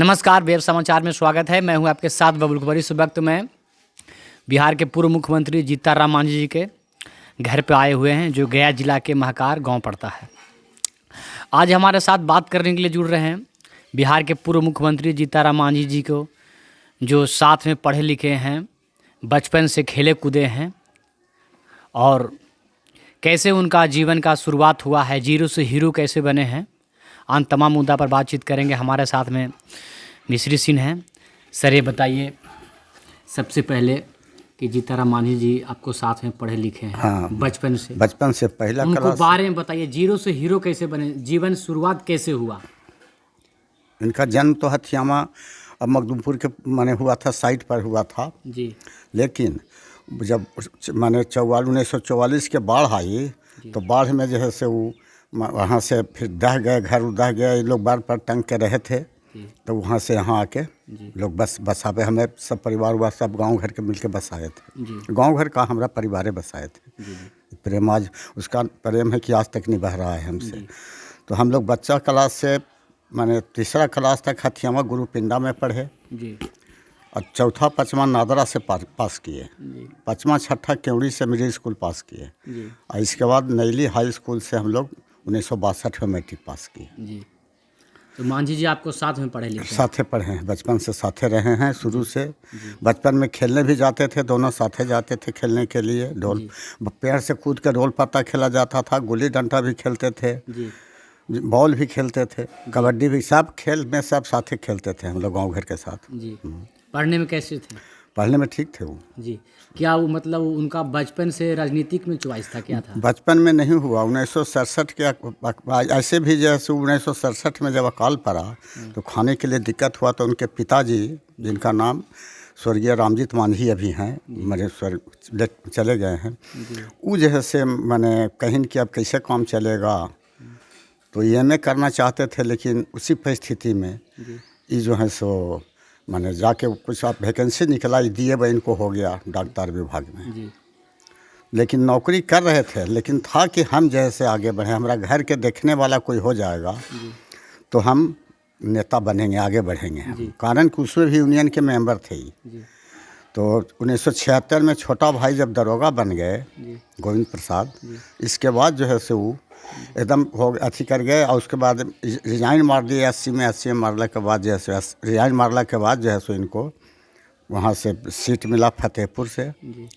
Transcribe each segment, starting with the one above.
नमस्कार, वेब समाचार में स्वागत है। मैं हूं आपके साथ बबुल कुमार। इस वक्त मैं बिहार के पूर्व मुख्यमंत्री जीतनराम मांझी जी के घर पे आए हुए हैं, जो गया जिला के महाकार गांव पड़ता है। आज हमारे साथ बात करने के लिए जुड़ रहे हैं बिहार के पूर्व मुख्यमंत्री जीतनराम मांझी जी को, जो साथ में पढ़े लिखे हैं, बचपन से खेले कूदे हैं और कैसे उनका जीवन का शुरुआत हुआ है, जीरो से हीरो कैसे बने हैं। आन तमाम मुद्दा पर बातचीत करेंगे। हमारे साथ में मिश्री सिंह हैं। सर, ये बताइए सबसे पहले कि जीतनराम मांझी जी आपको साथ में पढ़े लिखे हैं। हाँ, बचपन से पहला उनको क्लास। बारे में बताइए, जीरो से हीरो कैसे बने, जीवन शुरुआत कैसे हुआ। इनका जन्म तो हथियामा और मखदूमपुर के माने हुआ था, साइट पर हुआ था जी। लेकिन जब माने 1944 के बाढ़ आई तो बाढ़ में जो है से वो वहाँ से फिर दह गए, घर उदह गए। ये लोग बाढ़ पर टंग के रहे थे तो वहाँ से यहाँ आके लोग बसा पे हमें सब परिवार हुआ, सब गांव घर के मिलके बसाए थे। गांव घर का हमारा परिवार बसाए थे। प्रेम आज उसका प्रेम है कि आज तक निभा रहा है हमसे। तो हम लोग बच्चा क्लास से माने तीसरा क्लास तक हथियामा गुरु पिंडा में पढ़े और चौथा पाँचवा नादरा से पास किए। पाँचवा छठा केवड़ी से मिडिल स्कूल पास किए और इसके बाद नैली हाई स्कूल से हम लोग 1962 में मैट्रिक पास किए। जी। तो मांझी जी आपको साथ में पढ़े लिखे? साथे पढ़े हैं, बचपन से साथे रहे हैं शुरू से। बचपन में खेलने भी जाते थे, दोनों साथे जाते थे खेलने के लिए। ढोल पेड़ से कूद कर ढोल पत्ता खेला जाता था, गुल्ली डंडा भी खेलते थे, बॉल भी खेलते थे, कबड्डी भी, सब खेल में सब साथे खेलते थे हम लोग गाँव घर के साथ। जी। पढ़ने में कैसे थे? पढ़ने में ठीक थे वो। जी। क्या वो मतलब उनका बचपन से राजनीतिक में चॉइस था, क्या था? बचपन में नहीं हुआ। 1967 के ऐसे भी जैसे 1967 में जब अकाल पड़ा तो खाने के लिए दिक्कत हुआ तो उनके पिताजी, जिनका नाम स्वर्गीय रामजीत मांझी अभी हैं, मेरे स्वर्ग चले गए हैं, वो जो है से मैंने कहीं कि अब कैसे काम चलेगा तो एमए करना चाहते थे। लेकिन उसी परिस्थिति में ये जो है सो मैंने जाके कुछ आप वैकेंसी निकला, दिए भाई इनको हो गया डॉक्टर विभाग में। लेकिन नौकरी कर रहे थे, लेकिन था कि हम जैसे आगे बढ़े, हमारा घर के देखने वाला कोई हो जाएगा तो हम नेता बनेंगे, आगे बढ़ेंगे। कारण कि उसमें भी यूनियन के मेंबर थे ही। तो 1976 में छोटा भाई जब दरोगा बन गए, गोविंद प्रसाद, इसके बाद जो है से वो एकदम हो अथी कर गए और उसके बाद रिजाइन मार दिए 80 में मारने के बाद जो है रिजाइन मारने के बाद जो है सो इनको वहाँ से सीट मिला फतेहपुर से,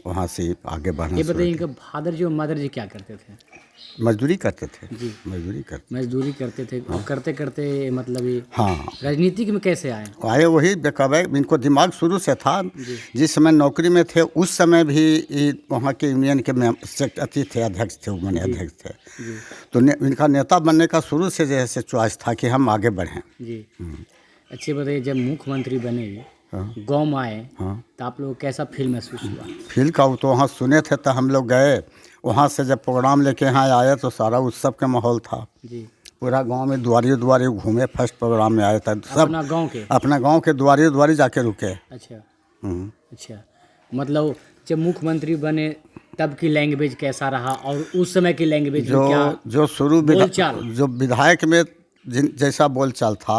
वहाँ से आगे बढ़ना। ये बताइए, इनका फादर जी और मदर जी क्या करते थे? मजदूरी करते थे। जी। मजदूरी करते थे। और करते करते मतलब ये हाँ राजनीतिक में कैसे आए? वही बेकब इनको दिमाग शुरू से था। जिस समय नौकरी में थे उस समय भी वहाँ के यूनियन के अति थे, अध्यक्ष थे, मैंने अध्यक्ष थे। तो इनका नेता बनने का शुरू से जैसे चॉइस था कि हम आगे बढ़ें। जी। अच्छे बताइए, जब मुख्यमंत्री बने, गाँव में आए, तो आप लोग कैसा फील महसूस हुआ? फील का तो वहाँ सुने थे तो हम लोग गए। वहाँ से जब प्रोग्राम लेके यहाँ आए तो सारा उत्सव का माहौल था। जी। पूरा गांव में दुआरी घूमे, फर्स्ट प्रोग्राम में आए थे सब। अपना गांव के दुआरी जाके रुके। अच्छा। अच्छा, मतलब जब मुख्यमंत्री बने तब की लैंग्वेज कैसा रहा और उस समय की लैंग्वेज जो शुरू जो विधायक में जैसा बोलचाल था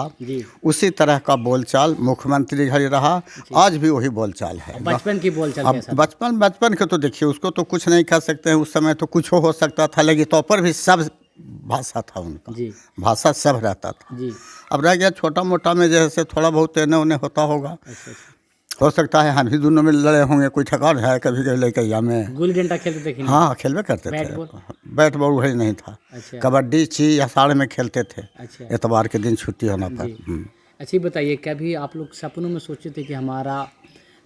उसी तरह का बोलचाल मुख्यमंत्री घर रहा। आज भी वही बोलचाल है। बचपन की बोलचाल कैसा? बचपन के तो देखिए, उसको तो कुछ नहीं कह सकते हैं। उस समय तो कुछ हो सकता था, लेकिन तो पर भी सब भाषा था उनका। भाषा सब रहता था। अब रह गया छोटा मोटा में जैसे थोड़ा बहुत एने ओने होता होगा। हो सकता है हम भी दोनों में लड़े होंगे, कोई ठकान है कभी कभी लड़कैया में। गुल्ली डंडा खेलते थे? हाँ, खेलवे करते थे। बैट बॉल वही नहीं था। अच्छा। कबड्डी ची अषाढ़ में खेलते थे। अच्छा। एतवार के दिन छुट्टी होना पर। अच्छा, बताइए, कभी आप लोग सपनों में सोचे थे कि हमारा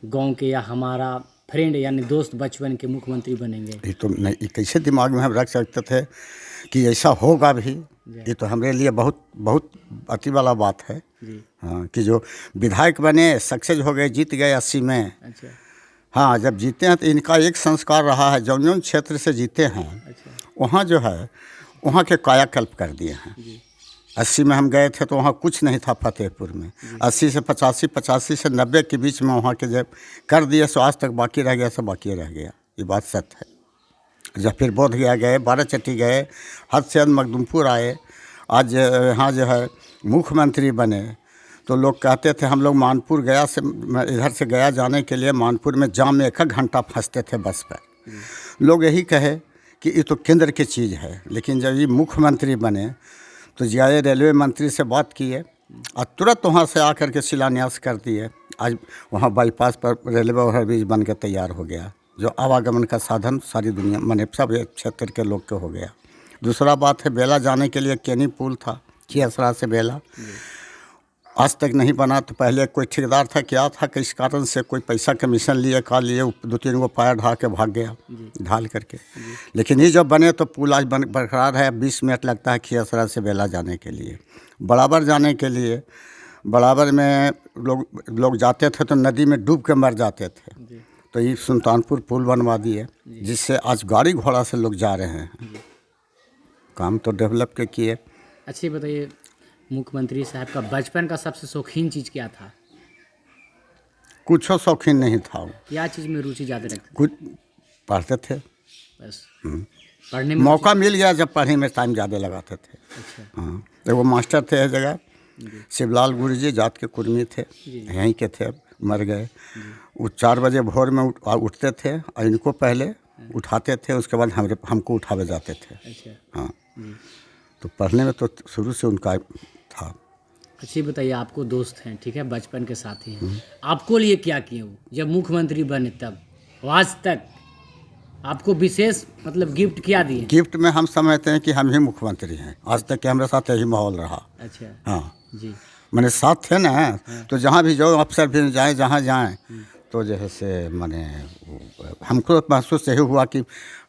गांव के या हमारा फ्रेंड यानी दोस्त बचपन के मुख्यमंत्री बनेंगे? ये तो नहीं, कैसे दिमाग में हम रख सकते थे कि ऐसा होगा भी। ये तो हमारे लिए बहुत बहुत अति वाला बात है। हाँ, कि जो विधायक बने, सक्सेस हो गए, जीत गए 80 में। अच्छा। हाँ, जब जीते हैं तो इनका एक संस्कार रहा है, जौन क्षेत्र से जीते हैं। अच्छा। वहाँ जो है वहाँ के कायाकल्प कर दिए हैं। 80 में हम गए थे तो वहाँ कुछ नहीं था फतेहपुर में। 80 से 85, 85 से 90 के बीच में वहाँ के जब कर दिए सो आज तक बाकी रह गया, सब बाकी रह गया। ये बात सत्य है। जब फिर बोध गया गए, बाराचट्टी गए, हद से हद मखदूमपुर आए, आज यहाँ जो है मुख्यमंत्री बने तो लोग कहते थे, हम लोग मानपुर गया से इधर से गया जाने के लिए मानपुर में जाम में 1 घंटा फंसते थे बस पर। लोग यही कहे कि ये तो केंद्र की चीज़ है, लेकिन जब ये मुख्यमंत्री बने तो जाए रेलवे मंत्री से बात किए और तुरंत वहाँ से आकर के शिलान्यास कर दिए। आज वहाँ बाईपास पर रेलवे ओवरब्रिज बन के तैयार हो गया, जो आवागमन का साधन सारी दुनिया माने सब क्षेत्र के लोग के हो गया। दूसरा बात है, बेला जाने के लिए केनी पुल था, खियसरा से बेला, आज तक नहीं बना। तो पहले कोई ठेकेदार था, क्या था कि इस कारण से कोई पैसा कमीशन लिए का लिए 2-3 गो पाया ढा के भाग गया ढाल करके। लेकिन ये जब बने तो पुल आज बरकरार है। 20 मिनट लगता है खियसरा से बेला जाने के लिए। बराबर जाने के लिए बराबर में लोग जाते थे तो नदी में डूब के मर जाते थे। तो ये सुल्तानपुर पुल बनवा दिए, जिससे आज गाड़ी घोड़ा से लोग जा रहे हैं। काम तो डेवलप के किए। अच्छी बताइए, मुख्यमंत्री साहब का बचपन का सबसे शौकीन चीज़ क्या था? कुछ शौकीन नहीं था वो। क्या चीज़ में रुचि ज़्यादा रखते? कुछ पढ़ते थे बस पढ़ने में। मौका मिल गया जब पढ़ने में टाइम ज़्यादा लगाते थे। अच्छा। हाँ, एगो मास्टर थे इस जगह, शिवलाल गुरुजी, जात के कुर्मी थे, यहीं के थे, मर गए। वो 4 बजे भोर में उठते थे और इनको पहले उठाते थे, उसके बाद हमको उठावे जाते थे। अच्छा। हाँ, तो पढ़ने में तो शुरू से उनका था। अच्छी बताइए, आपको दोस्त हैं, ठीक है, बचपन के साथी हैं, आपको लिए क्या किए वो जब मुख्यमंत्री बने तब आज तक आपको विशेष मतलब गिफ्ट क्या दिए? गिफ्ट में हम समझते हैं कि हम ही मुख्यमंत्री हैं। आज तक के हमारे साथ यही माहौल रहा। अच्छा। हाँ जी। मैंने साथ थे ना, तो जहाँ भी जाओ, अफसर भी जाए जहाँ जाएँ, तो जैसे मैंने हमको महसूस यही हुआ कि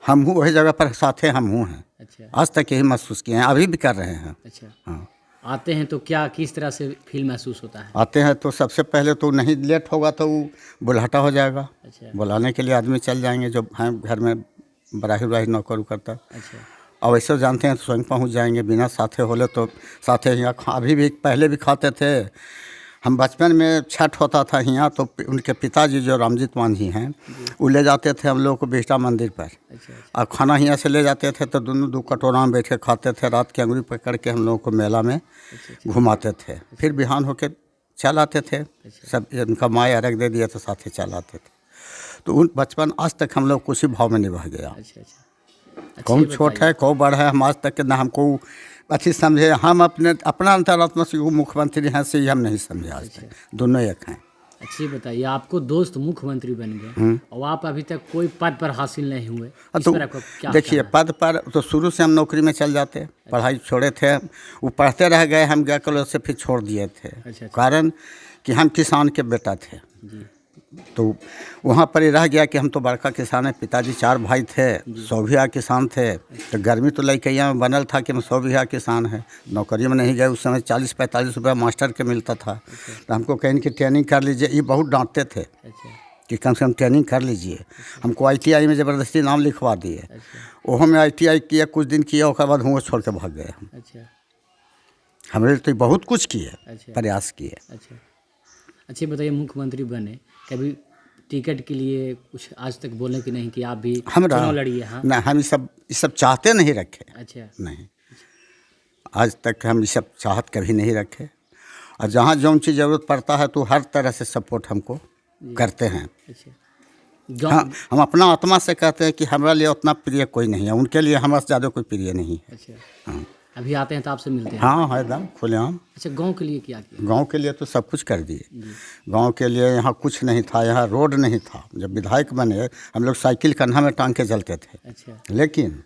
हम हूँ वही जगह पर साथ हैं, हम हूँ हैं। अच्छा। आज तक यही महसूस किए हैं, अभी भी कर रहे हैं। अच्छा। हाँ, आते हैं तो क्या किस तरह से फील महसूस होता है? आते हैं तो सबसे पहले तो नहीं लेट होगा तो वो बुलाहटा हो जाएगा। अच्छा। बुलाने के लिए आदमी चल जाएंगे जो हैं घर में बराही नौकर करता। अच्छा। और वैसे जानते हैं तो स्वयं पहुंच जाएंगे। बिना साथे होले तो साथे यहाँ अभी भी पहले भी खाते थे। हम बचपन में छठ होता था यहाँ, तो उनके पिताजी जो रामजीत मांझी हैं वो ले जाते थे हम लोग को बिष्टा मंदिर पर। अच्छा। और खाना यहाँ से ले जाते थे तो दोनों 2 कटोरा में बैठ के खाते थे। रात की अंगुरी पकड़ के हम लोगों को मेला में घुमाते थे। फिर बिहान होकर चल आते थे। सब उनका माँ अर्घ दे दिया तो साथे चल आते थे। तो उन बचपन आज तक हम लोग उसी भाव में निभा गया। अच्छा। अच्छा। कौन छोट है कौन बड़ा है, हम आज तक के ना हमको अच्छी समझे। हम अपना अंतरात्मा से वो मुख्यमंत्री हैं से ही हम नहीं समझे आज तक। दोनों एक हैं। अच्छी बताइए, आपको दोस्त मुख्यमंत्री बन गए और आप अभी तक कोई पद पर हासिल नहीं हुए, इस तो पर आपको क्या देखिए, पद पर तो शुरू से हम नौकरी में चल जाते। पढ़ाई छोड़े थे, वो पढ़ते रह गए, हम गया कॉलेज से फिर छोड़ दिए थे। अच्छा। कारण कि हम किसान के बेटा थे। जी। तो वहाँ पर ही रह गया कि हम तो बड़का किसान है। पिताजी 4 भाई थे, 100 बीघा किसान थे। तो गर्मी तो लड़कैया में बनल था कि हम 100 बीघा किसान है। नौकरी में नहीं गए। उस समय 40-45 रुपया मास्टर के मिलता था। तो हमको कहीं की ट्रेनिंग कर लीजिए, ये बहुत डांटते थे कि कम से कम ट्रेनिंग कर लीजिए। हमको ITI में ज़बरदस्ती नाम लिखवा दिए। वहाँ में ITI किया, कुछ दिन किया, उसके बाद हुआ छोड़ के भाग गए हम। अच्छा। हमारे तो बहुत कुछ किए, अच्छा। प्रयास किए। अच्छा। अच्छी बताइए, मुख्यमंत्री बने, कभी टिकट के लिए कुछ आज तक बोले कि नहीं कि आप भी चुनाव लड़िए? हाँ, ना, हम ये सब चाहते नहीं रखे। अच्छा। नहीं, आज तक हम ये सब चाहत कभी नहीं रखे। और जहाँ जो चीज़ ज़रूरत पड़ता है तो हर तरह से सपोर्ट हमको करते हैं। अच्छा। हाँ, हम अपना आत्मा से कहते हैं कि हमारे लिए उतना प्रिय कोई नहीं है, उनके लिए हमारे से ज़्यादा कोई प्रिय नहीं है। अच्छा। हाँ, अभी आते हैं तो आपसे मिलते हैं? हाँ, है एकदम खुलेआम। अच्छा, गांव के लिए क्या किया? गांव के लिए तो सब कुछ कर दिए। गांव के लिए यहाँ कुछ नहीं था, यहाँ रोड नहीं था। जब विधायक बने हम लोग साइकिल कंधा में टांग के चलते थे। अच्छा। लेकिन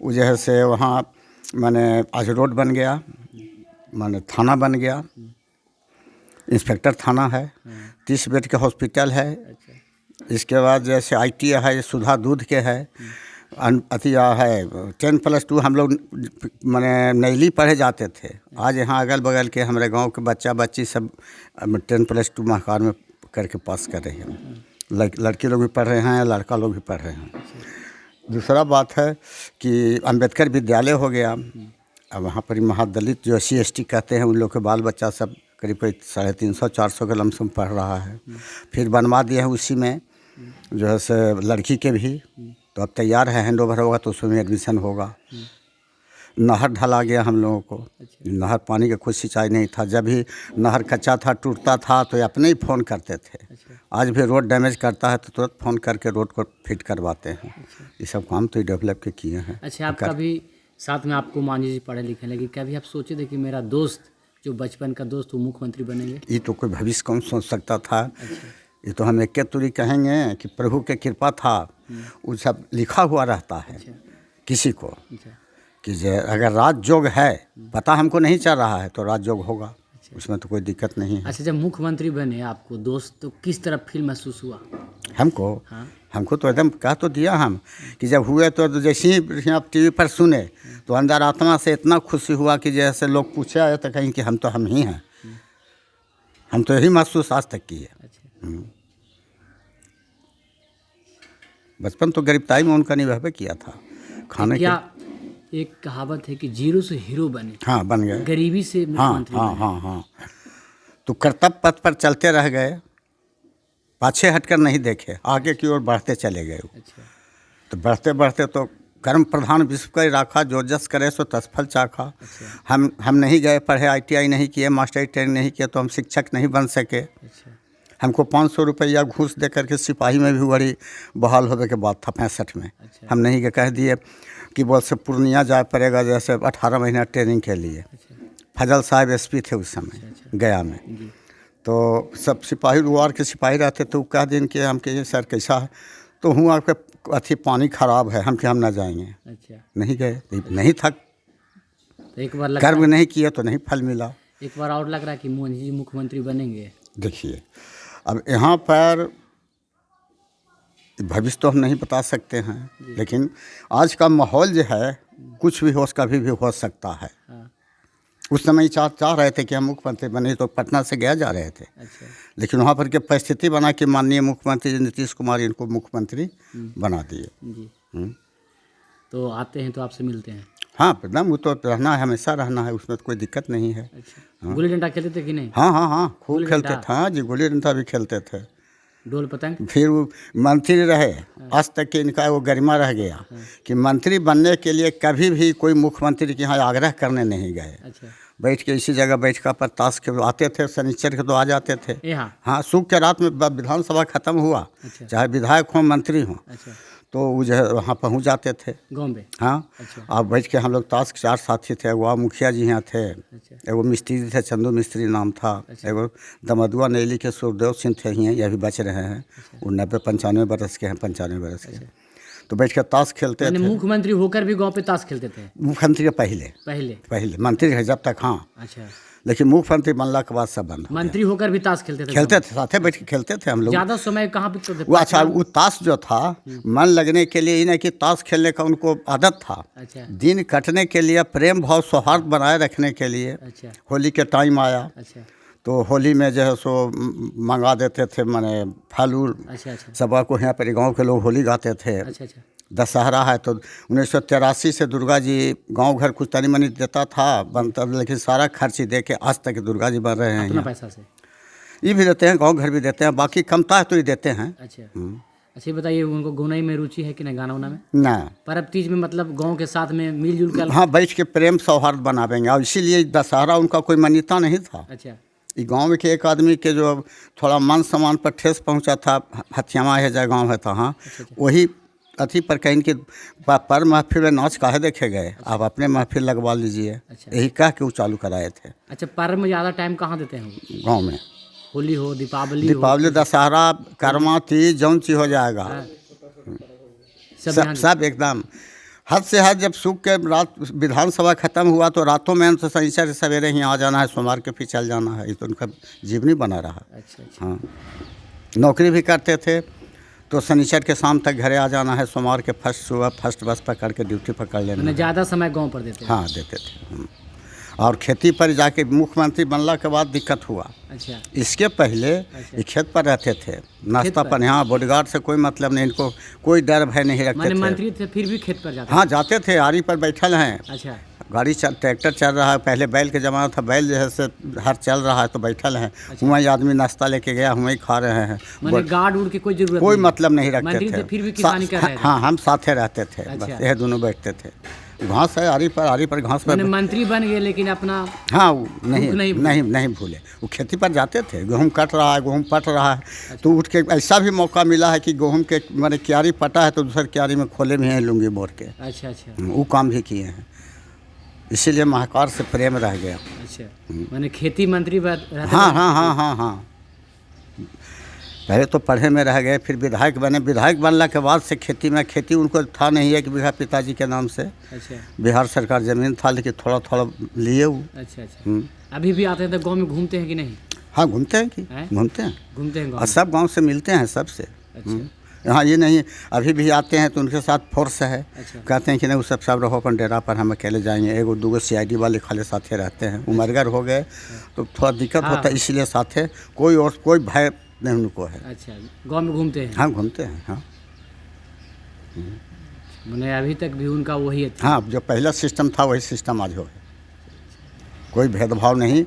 वो जैसे वहाँ माने आज रोड बन गया, माने थाना बन गया, इंस्पेक्टर थाना है, 30 बेड के हॉस्पिटल है। अच्छा। इसके बाद जैसे ITI है, सुधा दूध के है, अतिया है 10+2। हम लोग माने नैली पढ़े जाते थे। आज यहाँ अगल बगल के हमारे गांव के बच्चा बच्ची सब 10+2 महाकार में करके पास कर रहे हैं। लड़की लोग भी पढ़ रहे हैं, लड़का लोग भी पढ़ रहे हैं। दूसरा बात है कि अम्बेडकर विद्यालय हो गया। अब वहाँ पर महादलित जो SC/ST कहते हैं, उन लोग के बाल बच्चा सब करीब 350-400 के लमसम पढ़ रहा है। फिर बनवा दिए हैं उसी में जो है से लड़की के भी। तो अब तैयार है, हैंड ओवर होगा तो उसमें एडमिशन होगा। नहर ढला गया हम लोगों को। अच्छा। नहर पानी का कोई सिंचाई नहीं था। जब भी नहर कच्चा था, टूटता था तो अपने ही फ़ोन करते थे। अच्छा। आज भी रोड डैमेज करता है तो तुरंत फ़ोन करके रोड को फिट करवाते हैं। अच्छा। ये सब काम तो डेवलप के किए हैं। अच्छा, आप कभी साथ में आपको मांझी जी पढ़े लिखे, लेकिन कभी आप सोचे थे कि मेरा दोस्त जो बचपन का दोस्त वो मुख्यमंत्री बनेंगे? ये तो कोई भविष्य कौन सोच सकता था। अच्छा। ये तो हम एक के तुरी कहेंगे कि प्रभु के कृपा था। वो सब लिखा हुआ रहता है अच्छा। किसी को अच्छा। कि अगर राजयोग है, पता हमको नहीं चल रहा है तो राजयोग होगा। उसमें तो कोई दिक्कत नहीं है। अच्छा, जब मुख्यमंत्री बने आपको दोस्त, तो किस तरह फील महसूस हुआ? हमको हाँ। हमको तो एकदम कह तो दिया हम कि जब हुए तो जैसे ही आप टीवी पर सुने तो अंदर आत्मा से इतना खुशी हुआ कि जैसे लोग पूछे आए तो कहीं कि हम तो हम ही हैं। हम तो यही महसूस आज तक किए। अच्छा। बचपन तो गरीबताई में उनका निभाव किया था खाने क्या एक कहावत है कि जीरो से हीरो बने, हाँ बन गए। गरीबी से हाँ मुख्यमंत्री हाँ बने। हाँ हाँ। तो कर्तव्य पथ पर चलते रह गए, पाछे हटकर नहीं देखे, आगे की ओर बढ़ते चले गए। अच्छा। तो बढ़ते बढ़ते तो कर्म प्रधान विश्व का राखा, जो जस करे सो तत्फल चाखा। अच्छा। हम नहीं गए पढ़े, ITI नहीं किए, मास्टरी ट्रेनिंग नहीं किए तो हम शिक्षक नहीं बन सके। अच्छा। हमको 500 रुपया घूस दे करके सिपाही में भी बड़ी बहाल होने के बाद था 65 में। अच्छा। हम नहीं के कह दिए कि बोल से पूर्णिया जाए पड़ेगा जैसे 18 महीना ट्रेनिंग के लिए। अच्छा। फजल साहब SP थे उस समय। अच्छा। गया में। जी। तो सब सिपाही रुआर के सिपाही रहते तो कह दिन कि हम कहिए सर कैसा है, तो हूँ आपके अथी पानी खराब है, हम कि हम ना जाएंगे। अच्छा। नहीं गए, नहीं था, तो एक बार लगा, कर्म नहीं किए तो नहीं फल मिला। एक बार और लग रहा है कि मोहन जी मुख्यमंत्री बनेंगे। देखिए अब यहाँ पर भविष्य तो हम नहीं बता सकते हैं, लेकिन आज का माहौल जो है कुछ भी हो, कभी भी हो सकता है। हाँ। उस समय चाह रहे थे कि हम मुख्यमंत्री बने तो पटना से गया जा रहे थे। अच्छा। लेकिन वहाँ पर के परिस्थिति बना कि माननीय मुख्यमंत्री नीतीश कुमार इनको मुख्यमंत्री बना दिए। जी। तो आते हैं तो आपसे मिलते हैं? हाँ एकदम, वो तो रहना है, हमेशा रहना है, उसमें तो कोई दिक्कत नहीं है। अच्छा। गुल्ली डंडा खेलते थे कि नहीं? हाँ हाँ हाँ, खूब गुल्ली खेलते डंडा? थे। हाँ जी, गुल्ली डंडा भी खेलते थे। ढोल पतंग? फिर वो मंत्री रहे, आज तक कि इनका वो गरिमा रह गया कि मंत्री बनने के लिए कभी भी कोई मुख्यमंत्री के यहाँ आग्रह करने नहीं गए। अच्छा। बैठ के इसी जगह बैठका पर ताश के आते थे, शनिचर के तो आ जाते थे। यहाँ? हाँ, सुख के रात में विधानसभा खत्म हुआ, अच्छा। चाहे विधायक हों मंत्री हों, अच्छा। तो वो जो है वहाँ पहुँच जाते थे गाँव में? हाँ। अच्छा। आप बैठ के हम लोग ताश के 4 साथी थे। वो मुखिया जी यहाँ थे, अच्छा। एगो मिस्त्री थे, चंदू मिस्त्री नाम था। एगो दमदुआ नैली के सुरदेव सिंह थे, ही ये अभी बच रहे हैं। वो 90-95 बरस के हैं, 95 बरस के। तो बैठ के ताश खेलते थे। मुख्यमंत्री होकर भी गांव पे ताश खेलते थे? मुख्यमंत्री के पहले पहले मंत्री है जब तक, हाँ। अच्छा। लेकिन मुख्यमंत्री बनला के बाद सब बंद। मंत्री होकर भी ताश खेलते थे? खेलते थे, साथे बैठ के खेलते थे हम लोग। ज्यादा समय कहाँ बिताते थे? वो अच्छा, वो ताश जो था मन लगने के लिए ही नहीं कि ताश खेलने का उनको आदत था। अच्छा। दिन कटने के लिए, प्रेम भाव सौहार्द बनाए रखने के लिए। अच्छा। होली के टाइम आया अच्छा। तो होली में जो है सो मंगा देते थे, माने फल उल। अच्छा। अच्छा। सब को यहाँ पर गांव के लोग होली गाते थे। अच्छा। अच्छा। दशहरा है तो 1983 से दुर्गा जी गांव घर कुछ तनी मनी देता था बनता, लेकिन सारा खर्च ही दे के आज तक दुर्गा जी बन रहे हैं। अपना पैसा से ये भी देते हैं, गांव घर भी देते हैं, बाकी कमता है तो ये देते हैं। अच्छा। अच्छा, ये बताइए उनको गौनाई में रुचि है कि नहीं, गाना उना में? ना, पर्व तीज में मतलब गांव के साथ में मिलजुल कर? हाँ, बैठ के प्रेम सौहार्द बनावेंगे। और इसीलिए दशहरा उनका कोई मान्यता नहीं था। अच्छा। ये गांव के एक आदमी के जो थोड़ा मान सम्मान पर ठेस पहुंचा था, हथियामा है जय गाँव है था, हाँ, वही अथी पर कहीं कि पर महफिल में नाच काहे देखे गए, आप अपने महफिल लगवा लीजिए। अच्छा। यही कह के वो चालू कराए थे। अच्छा, पर्व में ज़्यादा टाइम कहाँ देते हैं? गांव में होली हो, दीपावली दशहरा, कर्मा, तीज, जौन चीज हो जाएगा सब एकदम हद से हद। जब सुख के रात विधानसभा खत्म हुआ तो रातों में तो शनिचर से सवेरे ही आ जाना है, सोमवार के फिर चल जाना है। ये तो उनका जीवनी बना रहा। अच्छा। अच्छा। हाँ, नौकरी भी करते थे तो शनिचर के शाम तक घरे आ जाना है, सोमवार के सुबह फर्स्ट बस पकड़ के ड्यूटी पकड़ लेना। ज़्यादा समय गांव पर देते? हाँ, देते थे। और खेती पर जाके मुख्यमंत्री बनला के बाद दिक्कत हुआ। अच्छा। इसके पहले ये खेत पर रहते थे, नाश्ता पर। यहाँ बॉडीगार्ड से कोई मतलब नहीं, इनको कोई डर भय नहीं रखते थे। मंत्री थे फिर भी खेत पर जाते? हाँ, जाते थे, आरी पर बैठल हैं। अच्छा। गाड़ी ट्रैक्टर चल रहा है, पहले बैल के ज़माना था, बैल जो है से हर चल रहा है तो बैठल हैं। अच्छा। वहीं आदमी नाश्ता लेके गया, वहीं खा रहे हैं। गार्ड उड़ की कोई जरूरत कोई नहीं? मतलब नहीं रखते थे। फिर भी किसानी कर रहे थे? हाँ, हम साथे रहते थे। अच्छा। बस यह दोनों बैठते थे। घास है आरी पर घास पर। मैंने मंत्री बन गए लेकिन अपना हाँ वो नहीं भूख नहीं नहीं नहीं भूले। वो खेती पर जाते थे, गेहूँ कट रहा है, गेहूँ पट रहा है, तो उठ के ऐसा भी मौका मिला है कि गेहूँ के मैंने क्यारी पटा है तो दूसरी क्यारी में खोले भी हैं लुंगी बोर के। अच्छा अच्छा वो काम भी किए हैं, इसीलिए महाकाल से प्रेम रह गया। अच्छा, मैंने खेती मंत्री रहते हाँ हाँ हाँ हाँ हाँ। पहले तो पढ़े में रह गए, फिर विधायक बने। विधायक बनने के बाद से खेती उनको था नहीं, एक बीघा पिताजी के नाम से अच्छा बिहार सरकार ज़मीन था, लेकिन थोड़ा थोड़ा लिए वो। अच्छा अच्छा। अभी भी आते हैं तो गांव में घूमते हैं कि नहीं? हाँ घूमते हैं कि घूमते हैं गाँव और सब गांव से मिलते हैं सबसे। अच्छा यहाँ ये नहीं, अभी भी आते हैं तो उनके साथ फोर्स है। अच्छा। कहते हैं कि नहीं वो सब रहो अपन डेरा पर, हम अकेले जाएंगे। एगो दूगो CID वाले खाली साथे रहते हैं, उमरगर हो गए तो थोड़ा दिक्कत होता है, इसलिए साथे कोई और कोई भय नहीं उनको है। अच्छा, गांव में घूमते हैं? हाँ घूमते हैं। हाँ मैंने अभी तक भी उनका वही है। हाँ, जो पहला सिस्टम था वही सिस्टम आज हो है। कोई भेदभाव नहीं,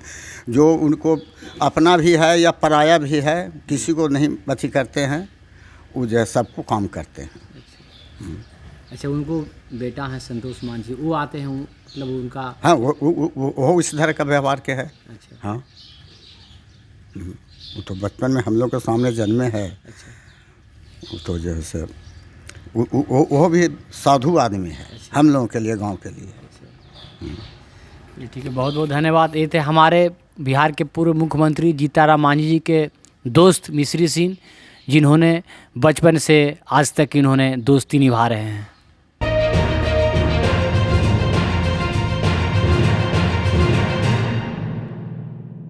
जो उनको अपना भी है या पराया भी है, किसी को नहीं अथी करते हैं, वो जो है सबको काम करते हैं। अच्छा, उनको बेटा है संतोष मान जी, वो आते हैं मतलब उनका? हाँ वो इस तरह का व्यवहार के है। अच्छा हाँ वो तो बचपन में हम लोग के सामने जन्मे है। अच्छा, वो तो जो है से वो भी साधु आदमी है। अच्छा। हम लोगों के लिए, गांव के लिए। अच्छा ठीक है, बहुत बहुत धन्यवाद। ये थे हमारे बिहार के पूर्व मुख्यमंत्री जीताराम मांझी जी के दोस्त मिश्री सिंह, जिन्होंने बचपन से आज तक इन्होंने दोस्ती निभा रहे हैं।